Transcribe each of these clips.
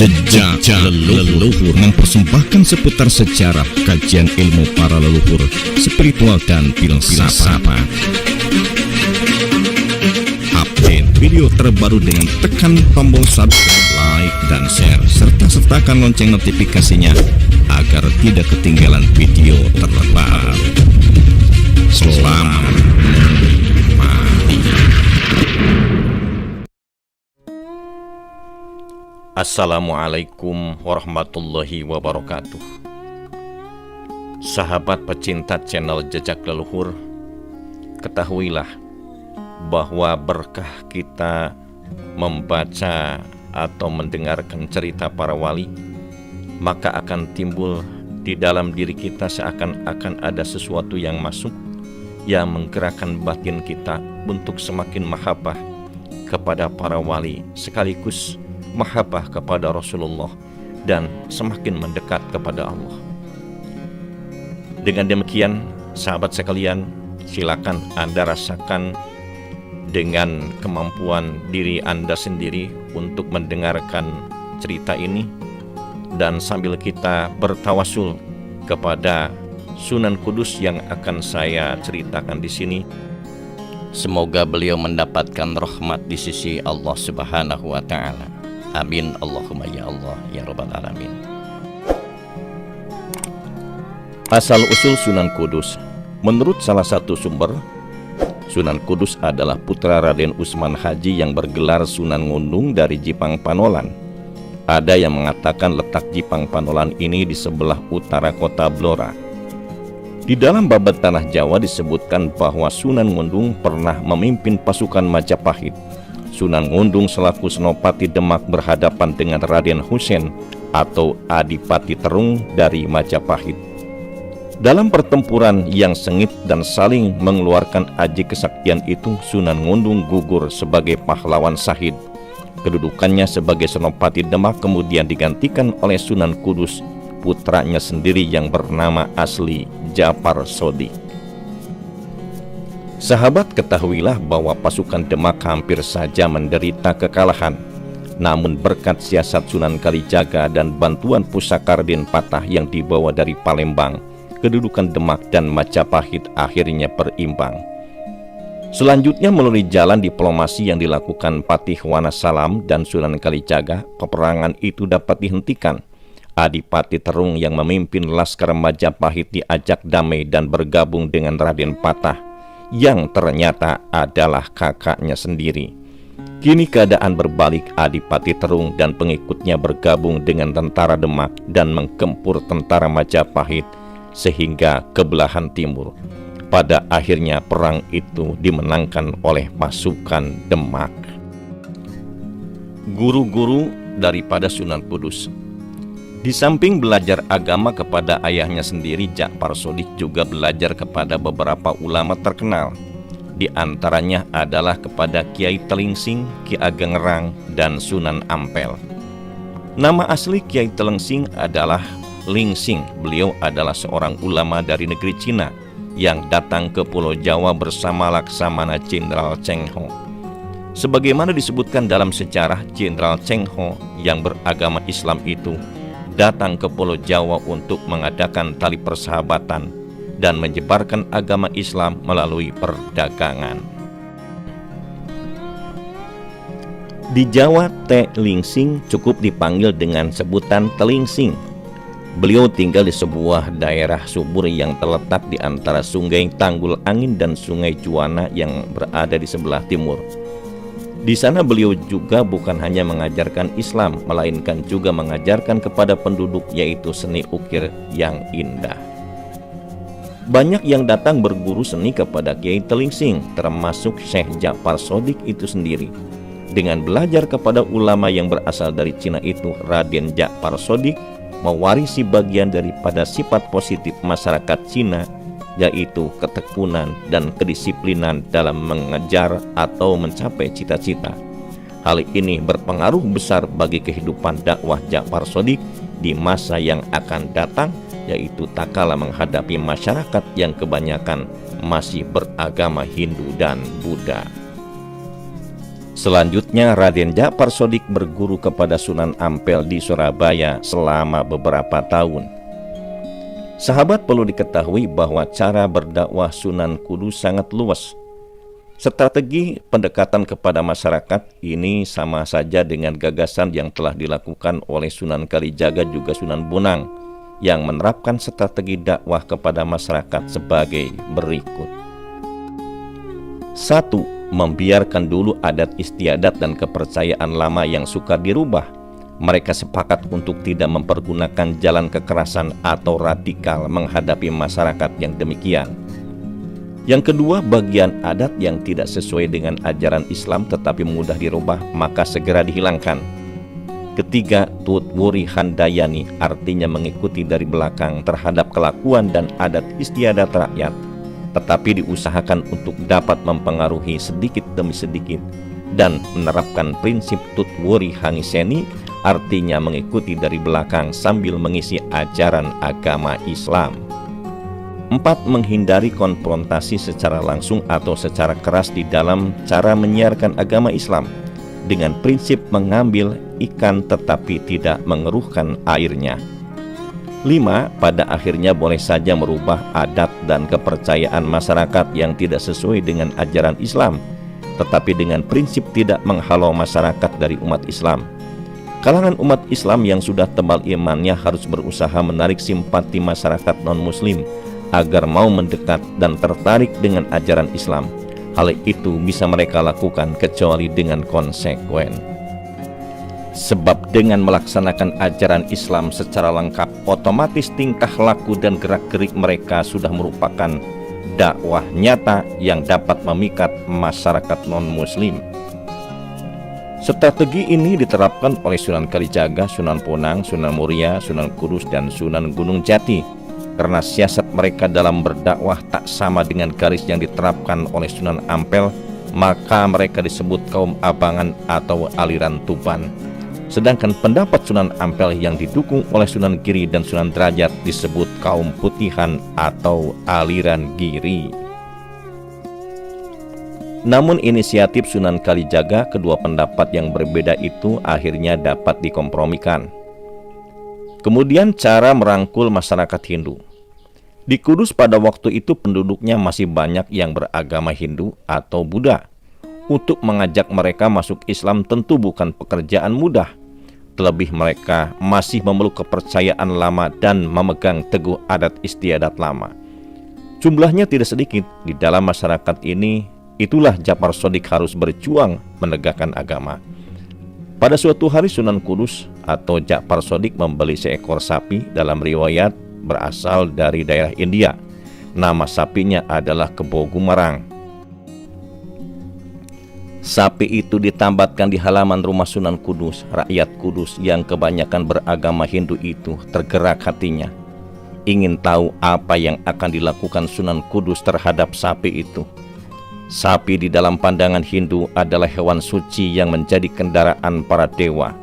Jejak leluhur mempersembahkan seputar sejarah, kajian ilmu para leluhur, spiritual dan filsafat. Update video terbaru dengan tekan tombol subscribe, like, dan share, serta sertakan lonceng notifikasinya agar tidak ketinggalan video terbaru. Selamat menikmati. Assalamualaikum warahmatullahi wabarakatuh. Sahabat pecinta channel Jejak Leluhur, ketahuilah bahwa berkah kita membaca atau mendengarkan cerita para wali, maka akan timbul di dalam diri kita seakan-akan ada sesuatu yang masuk, yang menggerakkan batin kita untuk semakin mahabbah kepada para wali, sekaligus mahabbah kepada Rasulullah, dan semakin mendekat kepada Allah. Dengan demikian, sahabat sekalian, silakan Anda rasakan dengan kemampuan diri Anda sendiri untuk mendengarkan cerita ini, dan sambil kita bertawasul kepada Sunan Kudus yang akan saya ceritakan di sini, semoga beliau mendapatkan rahmat di sisi Allah Subhanahu wa Ta'ala. Amin, Allahumma ya Allah ya Rabbal Alamin. Asal-usul Sunan Kudus. Menurut salah satu sumber, Sunan Kudus adalah putra Raden Usman Haji yang bergelar Sunan Ngundung dari Jipang Panolan. Ada yang mengatakan letak Jipang Panolan ini di sebelah utara kota Blora. Di dalam Babad Tanah Jawa disebutkan bahwa Sunan Ngundung pernah memimpin pasukan Majapahit. Sunan Ngundung selaku Senopati Demak berhadapan dengan Raden Husein atau Adipati Terung dari Majapahit. Dalam pertempuran yang sengit dan saling mengeluarkan aji kesaktian itu, Sunan Ngundung gugur sebagai pahlawan syahid. Kedudukannya sebagai Senopati Demak kemudian digantikan oleh Sunan Kudus, putranya sendiri yang bernama asli Japar Sodik. Sahabat, ketahuilah bahwa pasukan Demak hampir saja menderita kekalahan. Namun berkat siasat Sunan Kalijaga dan bantuan pusaka Raden Patah yang dibawa dari Palembang, kedudukan Demak dan Majapahit akhirnya berimbang. Selanjutnya melalui jalan diplomasi yang dilakukan Patih Wanasalam dan Sunan Kalijaga, peperangan itu dapat dihentikan. Adipati Terung yang memimpin laskar Majapahit diajak damai dan bergabung dengan Raden Patah, yang ternyata adalah kakaknya sendiri. Kini keadaan berbalik, Adipati Terung dan pengikutnya bergabung dengan tentara Demak dan menggempur tentara Majapahit sehingga ke belahan timur. Pada akhirnya perang itu dimenangkan oleh pasukan Demak. Guru-guru daripada Sunan Kudus. Di samping belajar agama kepada ayahnya sendiri, Japar Sodik juga belajar kepada beberapa ulama terkenal. Di antaranya adalah kepada Kiai Telingsing, Ki Ageng Rang, dan Sunan Ampel. Nama asli Kiai Telingsing adalah Lingsing. Beliau adalah seorang ulama dari negeri Cina yang datang ke Pulau Jawa bersama Laksamana Jenderal Cheng Ho. Sebagaimana disebutkan dalam sejarah, Jenderal Cheng Ho yang beragama Islam itu datang ke Pulau Jawa untuk mengadakan tali persahabatan dan menyebarkan agama Islam melalui perdagangan. Di Jawa, Telingsing cukup dipanggil dengan sebutan Telingsing. Beliau tinggal di sebuah daerah subur yang terletak di antara Sungai Tanggul Angin dan Sungai Juwana yang berada di sebelah timur. Di sana beliau juga bukan hanya mengajarkan Islam, melainkan juga mengajarkan kepada penduduk yaitu seni ukir yang indah. Banyak yang datang berguru seni kepada Kiai Telingsing, termasuk Syekh Japar Sodik itu sendiri. Dengan belajar kepada ulama yang berasal dari Cina itu, Raden Japar Sodik mewarisi bagian daripada sifat positif masyarakat Cina, yaitu ketekunan dan kedisiplinan dalam mengejar atau mencapai cita-cita. Hal ini berpengaruh besar bagi kehidupan dakwah Japar Sodik di masa yang akan datang, yaitu tak kala menghadapi masyarakat yang kebanyakan masih beragama Hindu dan Buddha. Selanjutnya Raden Ja'far Shadiq berguru kepada Sunan Ampel di Surabaya selama beberapa tahun. Sahabat, perlu diketahui bahwa cara berdakwah Sunan Kudus sangat luas. Strategi pendekatan kepada masyarakat ini sama saja dengan gagasan yang telah dilakukan oleh Sunan Kalijaga juga Sunan Bonang yang menerapkan strategi dakwah kepada masyarakat sebagai berikut. 1. Membiarkan dulu adat istiadat dan kepercayaan lama yang sukar dirubah. Mereka sepakat untuk tidak mempergunakan jalan kekerasan atau radikal menghadapi masyarakat yang demikian. Yang kedua, bagian adat yang tidak sesuai dengan ajaran Islam tetapi mudah dirubah maka segera dihilangkan. Ketiga, tutwuri handayani, artinya mengikuti dari belakang terhadap kelakuan dan adat istiadat rakyat, tetapi diusahakan untuk dapat mempengaruhi sedikit demi sedikit, dan menerapkan prinsip tutwuri hangiseni, artinya mengikuti dari belakang sambil mengisi ajaran agama Islam. 4. Menghindari konfrontasi secara langsung atau secara keras di dalam cara menyiarkan agama Islam, dengan prinsip mengambil ikan tetapi tidak mengeruhkan airnya. 5. Pada akhirnya boleh saja merubah adat dan kepercayaan masyarakat yang tidak sesuai dengan ajaran Islam, tetapi dengan prinsip tidak menghalau masyarakat dari umat Islam. Kalangan umat Islam yang sudah tebal imannya harus berusaha menarik simpati masyarakat non-muslim agar mau mendekat dan tertarik dengan ajaran Islam. Hal itu bisa mereka lakukan kecuali dengan konsekuen. Sebab dengan melaksanakan ajaran Islam secara lengkap, otomatis tingkah laku dan gerak-gerik mereka sudah merupakan dakwah nyata yang dapat memikat masyarakat non-muslim. Strategi ini diterapkan oleh Sunan Kalijaga, Sunan Bonang, Sunan Muria, Sunan Kudus, dan Sunan Gunung Jati, karena siasat mereka dalam berdakwah tak sama dengan garis yang diterapkan oleh Sunan Ampel, maka mereka disebut kaum abangan atau aliran Tuban. Sedangkan pendapat Sunan Ampel yang didukung oleh Sunan Giri dan Sunan Derajat disebut kaum putihan atau aliran Giri. Namun inisiatif Sunan Kalijaga, kedua pendapat yang berbeda itu akhirnya dapat dikompromikan. Kemudian cara merangkul masyarakat Hindu. Di Kudus pada waktu itu penduduknya masih banyak yang beragama Hindu atau Buddha. Untuk mengajak mereka masuk Islam tentu bukan pekerjaan mudah. Terlebih mereka masih memeluk kepercayaan lama dan memegang teguh adat istiadat lama. Jumlahnya tidak sedikit di dalam masyarakat ini. Itulah Ja'far Shadiq harus berjuang menegakkan agama. Pada suatu hari Sunan Kudus atau Ja'far Shadiq membeli seekor sapi, dalam riwayat berasal dari daerah India. Nama sapinya adalah Kebo Gumarang. Sapi itu ditambatkan di halaman rumah Sunan Kudus. Rakyat Kudus yang kebanyakan beragama Hindu itu tergerak hatinya, ingin tahu apa yang akan dilakukan Sunan Kudus terhadap sapi itu. Sapi di dalam pandangan Hindu adalah hewan suci yang menjadi kendaraan para dewa.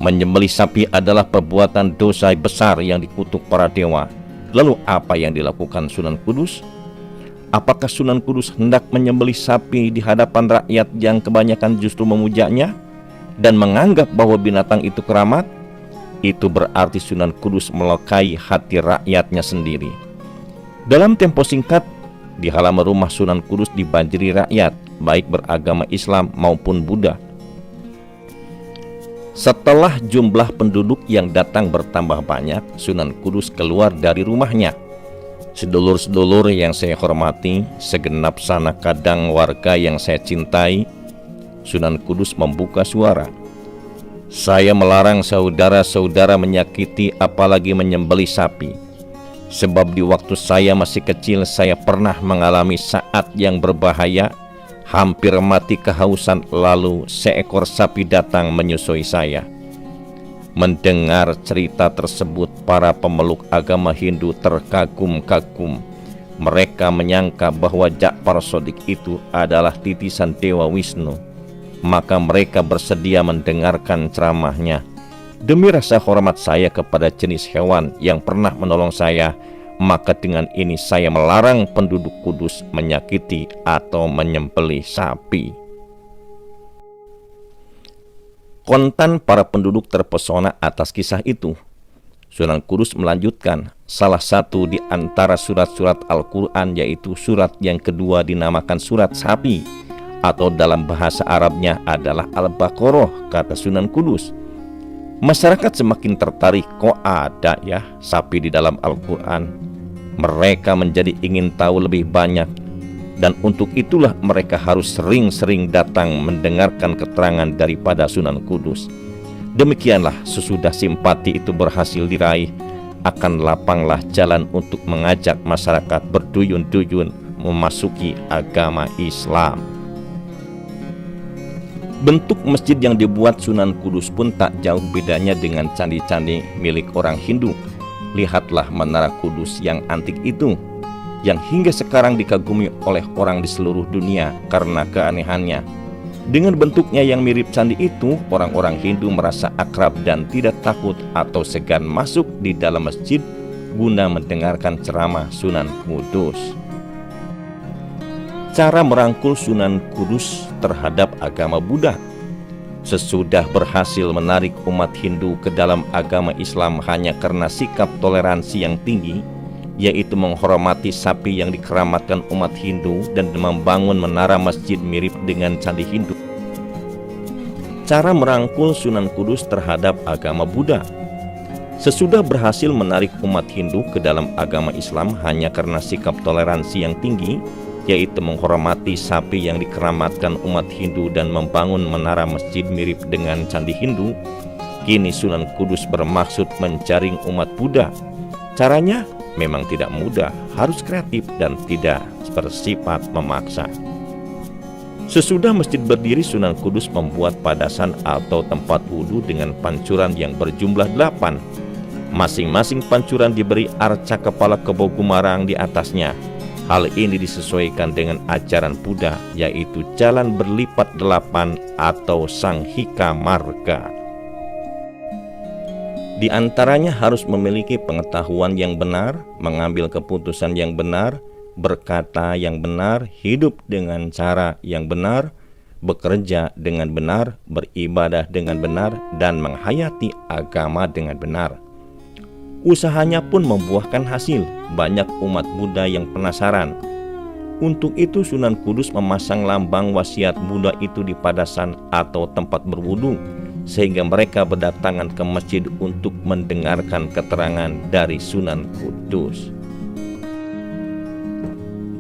Menyembelih sapi adalah perbuatan dosa besar yang dikutuk para dewa. Lalu apa yang dilakukan Sunan Kudus? Apakah Sunan Kudus hendak menyembelih sapi di hadapan rakyat yang kebanyakan justru memujanya dan menganggap bahwa binatang itu keramat? Itu berarti Sunan Kudus melukai hati rakyatnya sendiri. Dalam tempo singkat, di halaman rumah Sunan Kudus dibanjiri rakyat, baik beragama Islam maupun Buddha. Setelah jumlah penduduk yang datang bertambah banyak, Sunan Kudus keluar dari rumahnya. Sedulur-sedulur yang saya hormati, segenap sanak kadang warga yang saya cintai, Sunan Kudus membuka suara. Saya melarang saudara-saudara menyakiti apalagi menyembelih sapi. Sebab di waktu saya masih kecil, saya pernah mengalami saat yang berbahaya, hampir mati kehausan, lalu seekor sapi datang menyusui saya. Mendengar cerita tersebut, para pemeluk agama Hindu terkagum-kagum. Mereka menyangka bahwa Ja'far Shadiq itu adalah titisan Dewa Wisnu. Maka mereka bersedia mendengarkan ceramahnya. Demi rasa hormat saya kepada jenis hewan yang pernah menolong saya, maka dengan ini saya melarang penduduk Kudus menyakiti atau menyembelih sapi. Kontan para penduduk terpesona atas kisah itu. Sunan Kudus melanjutkan, salah satu di antara surat-surat Al-Quran yaitu surat yang kedua dinamakan surat sapi, atau dalam bahasa Arabnya adalah Al-Baqarah, kata Sunan Kudus. Masyarakat semakin tertarik, kok ada ya sapi di dalam Al-Quran. Mereka menjadi ingin tahu lebih banyak, dan untuk itulah mereka harus sering-sering datang mendengarkan keterangan daripada Sunan Kudus. Demikianlah sesudah simpati itu berhasil diraih, akan lapanglah jalan untuk mengajak masyarakat berduyun-duyun memasuki agama Islam. Bentuk masjid yang dibuat Sunan Kudus pun tak jauh bedanya dengan candi-candi milik orang Hindu. Lihatlah Menara Kudus yang antik itu, yang hingga sekarang dikagumi oleh orang di seluruh dunia karena keanehannya. Dengan bentuknya yang mirip candi itu, orang-orang Hindu merasa akrab dan tidak takut atau segan masuk di dalam masjid guna mendengarkan ceramah Sunan Kudus. Cara merangkul Sunan Kudus terhadap agama Buddha. Sesudah berhasil menarik umat Hindu ke dalam agama Islam hanya karena sikap toleransi yang tinggi, yaitu menghormati sapi yang dikeramatkan umat Hindu dan membangun menara masjid mirip dengan candi Hindu. Cara merangkul Sunan Kudus terhadap agama Buddha. Sesudah berhasil menarik umat Hindu ke dalam agama Islam hanya karena sikap toleransi yang tinggi, yaitu menghormati sapi yang dikeramatkan umat Hindu dan membangun menara masjid mirip dengan candi Hindu, kini Sunan Kudus bermaksud menjaring umat Buddha. Caranya memang tidak mudah, harus kreatif dan tidak bersifat memaksa. Sesudah masjid berdiri, Sunan Kudus membuat padasan atau tempat wudhu dengan pancuran yang berjumlah 8. Masing-masing pancuran diberi arca kepala kebo gumarang di atasnya. Hal ini disesuaikan dengan ajaran Buddha, yaitu jalan berlipat 8 atau Sanghika Marga. Di antaranya harus memiliki pengetahuan yang benar, mengambil keputusan yang benar, berkata yang benar, hidup dengan cara yang benar, bekerja dengan benar, beribadah dengan benar, dan menghayati agama dengan benar. Usahanya pun membuahkan hasil, banyak umat Buddha yang penasaran. Untuk itu Sunan Kudus memasang lambang wasiat Buddha itu di padasan atau tempat berwudu, sehingga mereka berdatangan ke masjid untuk mendengarkan keterangan dari Sunan Kudus.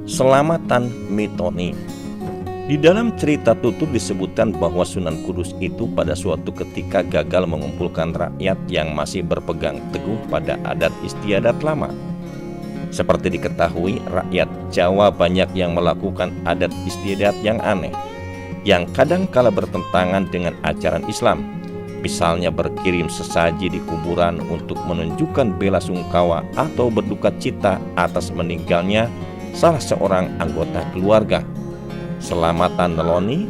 Selamatan Mitoni. Di dalam cerita tutur disebutkan bahwa Sunan Kudus itu pada suatu ketika gagal mengumpulkan rakyat yang masih berpegang teguh pada adat istiadat lama. Seperti diketahui, rakyat Jawa banyak yang melakukan adat istiadat yang aneh, yang kadang kala bertentangan dengan ajaran Islam. Misalnya berkirim sesaji di kuburan untuk menunjukkan bela sungkawa atau berduka cita atas meninggalnya salah seorang anggota keluarga. Selamatan Neloni,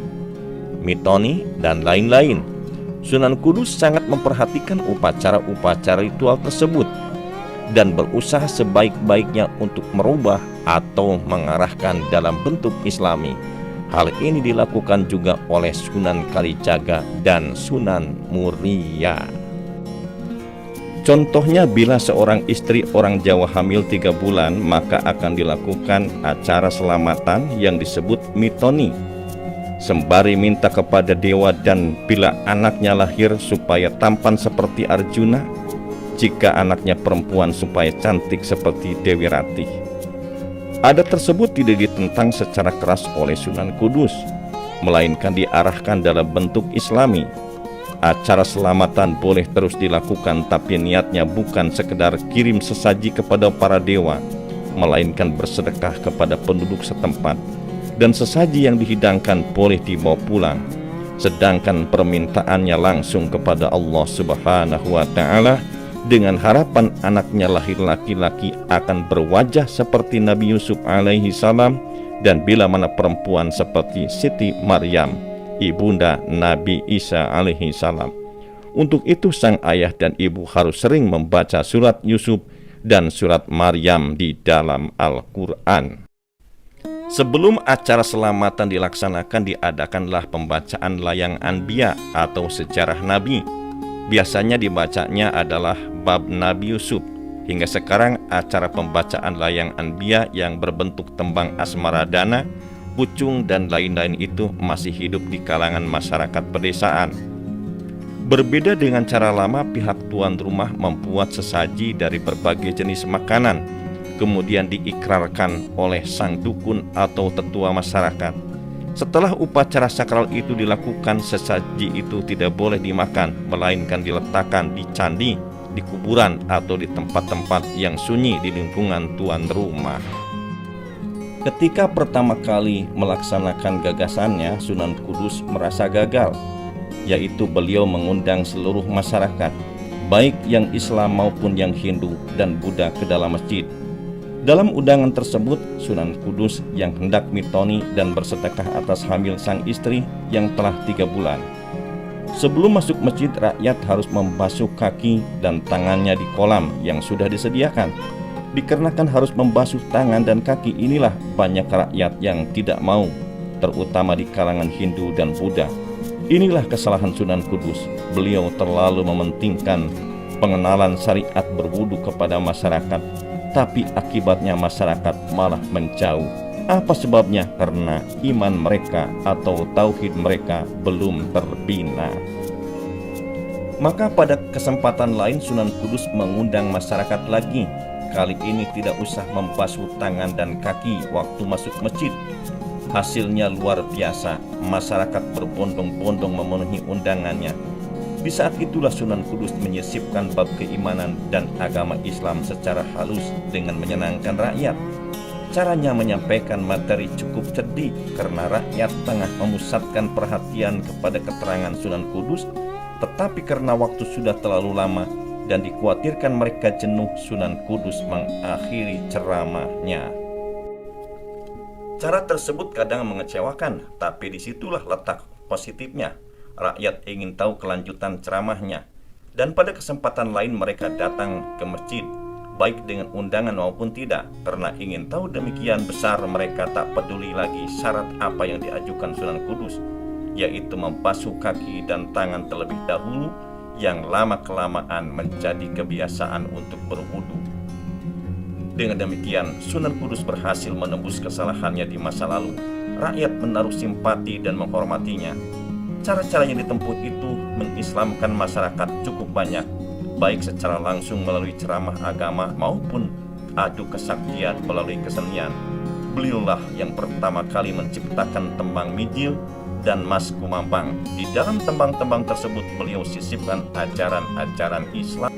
Mitoni, dan lain-lain. Sunan Kudus sangat memperhatikan upacara-upacara ritual tersebut dan berusaha sebaik-baiknya untuk merubah atau mengarahkan dalam bentuk Islami. Hal ini dilakukan juga oleh Sunan Kalijaga dan Sunan Muria. Contohnya, bila seorang istri orang Jawa hamil 3 bulan, maka akan dilakukan acara selamatan yang disebut mitoni, sembari minta kepada dewa dan bila anaknya lahir supaya tampan seperti Arjuna, jika anaknya perempuan supaya cantik seperti Dewi Ratih. Adat tersebut tidak ditentang secara keras oleh Sunan Kudus, melainkan diarahkan dalam bentuk Islami. Acara selamatan boleh terus dilakukan, tapi niatnya bukan sekedar kirim sesaji kepada para dewa, melainkan bersedekah kepada penduduk setempat, dan sesaji yang dihidangkan boleh dibawa pulang, sedangkan permintaannya langsung kepada Allah Subhanahu wa Ta'ala, dengan harapan anaknya lahir laki-laki akan berwajah seperti Nabi Yusuf alaihi salam, dan bila mana perempuan seperti Siti Maryam, ibunda Nabi Isa alaihi salam. Untuk itu sang ayah dan ibu harus sering membaca surat Yusuf dan surat Maryam di dalam Al-Quran. Sebelum acara selamatan dilaksanakan, diadakanlah pembacaan layang Anbiya atau sejarah Nabi. Biasanya dibacanya adalah bab Nabi Yusuf. Hingga sekarang acara pembacaan layang Anbiya yang berbentuk tembang asmaradana, pucung, dan lain-lain itu masih hidup di kalangan masyarakat pedesaan. Berbeda dengan cara lama, pihak tuan rumah membuat sesaji dari berbagai jenis makanan, kemudian diikrarkan oleh sang dukun atau tetua masyarakat. Setelah upacara sakral itu dilakukan, sesaji itu tidak boleh dimakan, melainkan diletakkan di candi, di kuburan, atau di tempat-tempat yang sunyi di lingkungan tuan rumah. Ketika pertama kali melaksanakan gagasannya, Sunan Kudus merasa gagal, yaitu beliau mengundang seluruh masyarakat, baik yang Islam maupun yang Hindu dan Buddha, ke dalam masjid. Dalam undangan tersebut, Sunan Kudus yang hendak mitoni dan bersedekah atas hamil sang istri yang telah 3 bulan. Sebelum masuk masjid, rakyat harus membasuh kaki dan tangannya di kolam yang sudah disediakan. Dikarenakan harus membasuh tangan dan kaki, inilah banyak rakyat yang tidak mau, terutama di kalangan Hindu dan Buddha. Inilah kesalahan Sunan Kudus. Beliau terlalu mementingkan pengenalan syariat berwudu kepada masyarakat, tapi akibatnya masyarakat malah menjauh. Apa sebabnya? Karena iman mereka atau tauhid mereka belum terbina. Maka pada kesempatan lain Sunan Kudus mengundang masyarakat lagi. Kali ini tidak usah membasuh tangan dan kaki waktu masuk masjid. Hasilnya luar biasa. Masyarakat berbondong-bondong memenuhi undangannya. Di saat itulah Sunan Kudus menyisipkan bab keimanan dan agama Islam secara halus dengan menyenangkan rakyat. Caranya menyampaikan materi cukup cerdik karena rakyat tengah memusatkan perhatian kepada keterangan Sunan Kudus, tetapi karena waktu sudah terlalu lama dan dikhawatirkan mereka jenuh, Sunan Kudus mengakhiri ceramahnya. Cara tersebut kadang mengecewakan, tapi disitulah letak positifnya. Rakyat ingin tahu kelanjutan ceramahnya, dan pada kesempatan lain mereka datang ke masjid, baik dengan undangan maupun tidak, karena ingin tahu. Demikian besar mereka tak peduli lagi syarat apa yang diajukan Sunan Kudus, yaitu membasuh kaki dan tangan terlebih dahulu, yang lama-kelamaan menjadi kebiasaan untuk berwudu. Dengan demikian, Sunan Kudus berhasil menembus kesalahannya di masa lalu. Rakyat menaruh simpati dan menghormatinya. Cara-cara yang ditempuh itu mengislamkan masyarakat cukup banyak, baik secara langsung melalui ceramah agama maupun adu kesaktian melalui kesenian. Beliaulah yang pertama kali menciptakan tembang mijil dan mas kumambang. Di dalam tembang-tembang tersebut beliau sisipkan ajaran-ajaran Islam.